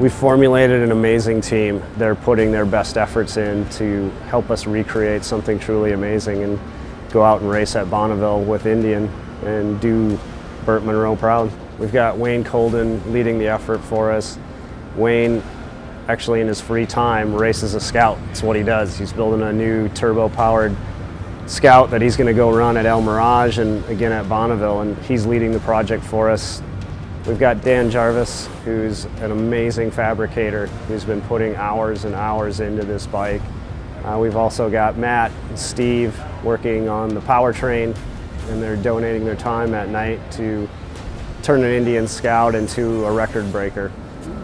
We've formulated an amazing team. They're putting their best efforts in to help us recreate something truly amazing and go out and race at Bonneville with Indian and do Burt Munro proud. We've got Wayne Colden leading the effort for us. Wayne, actually in his free time, races a Scout. That's what he does. He's building a new turbo-powered Scout that he's going to go run at El Mirage and again at Bonneville, and he's leading the project for us. We've got Dan Jarvis, who's an amazing fabricator, who's been putting hours and hours into this bike. We've also got Matt and Steve working on the powertrain, and they're donating their time at night to turn an Indian Scout into a record breaker.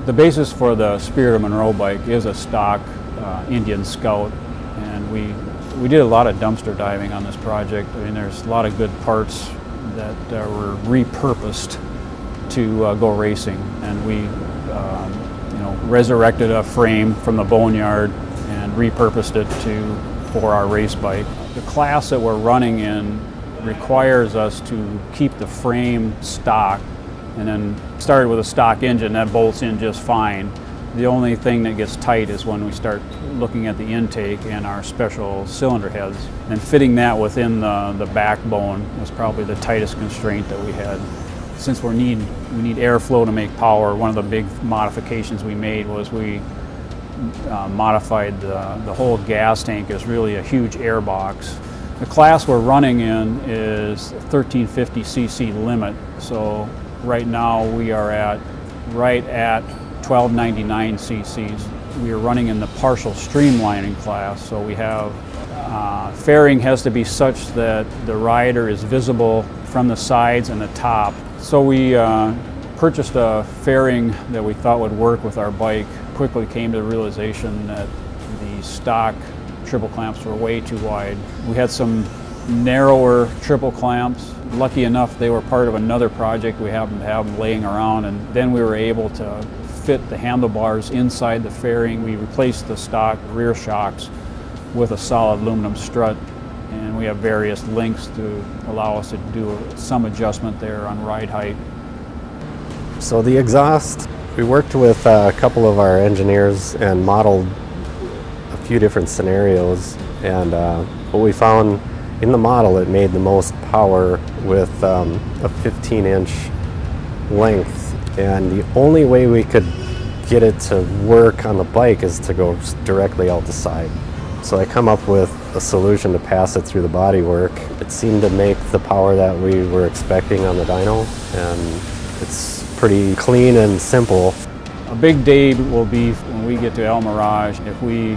The basis for the Spirit of Munro bike is a stock Indian Scout, and we did a lot of dumpster diving on this project. I mean, there's a lot of good parts that were repurposed to go racing, and we resurrected a frame from the boneyard and repurposed it for our race bike. The class that we're running in requires us to keep the frame stock, and then started with a stock engine that bolts in just fine. The only thing that gets tight is when we start looking at the intake and our special cylinder heads, and fitting that within the backbone was probably the tightest constraint that we had. Since we need airflow to make power, one of the big modifications we made was we modified the whole gas tank as really a huge air box. The class we're running in is 1350 cc limit, so right now we are right at 1299 cc's. We are running in the partial streamlining class, so we have fairing has to be such that the rider is visible from the sides and the top. So we purchased a fairing that we thought would work with our bike. Quickly came to the realization that the stock triple clamps were way too wide. We had some narrower triple clamps. Lucky enough, they were part of another project. We happened to have them laying around, and then we were able to fit the handlebars inside the fairing. We replaced the stock rear shocks with a solid aluminum strut, and we have various links to allow us to do some adjustment there on ride height. So the exhaust, we worked with a couple of our engineers and modeled a few different scenarios, and what we found in the model, it made the most power with a 15-inch length, and the only way we could get it to work on the bike is to go directly out the side. So I come up with a solution to pass it through the bodywork. It seemed to make the power that we were expecting on the dyno, and it's pretty clean and simple. A big day will be when we get to El Mirage. If we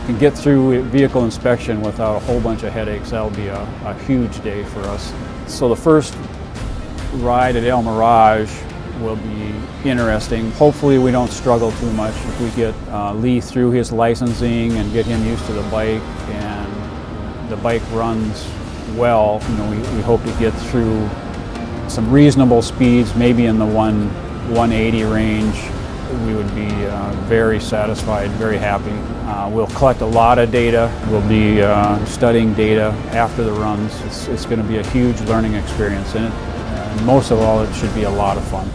can get through vehicle inspection without a whole bunch of headaches, that'll be a huge day for us. So the first ride at El Mirage will be interesting. Hopefully we don't struggle too much. If we get Lee through his licensing and get him used to the bike, and the bike runs well, we hope to get through some reasonable speeds, maybe in the 180 range. We would be very satisfied, very happy. We'll collect a lot of data. We'll be studying data after the runs. It's going to be a huge learning experience, and most of all, it should be a lot of fun.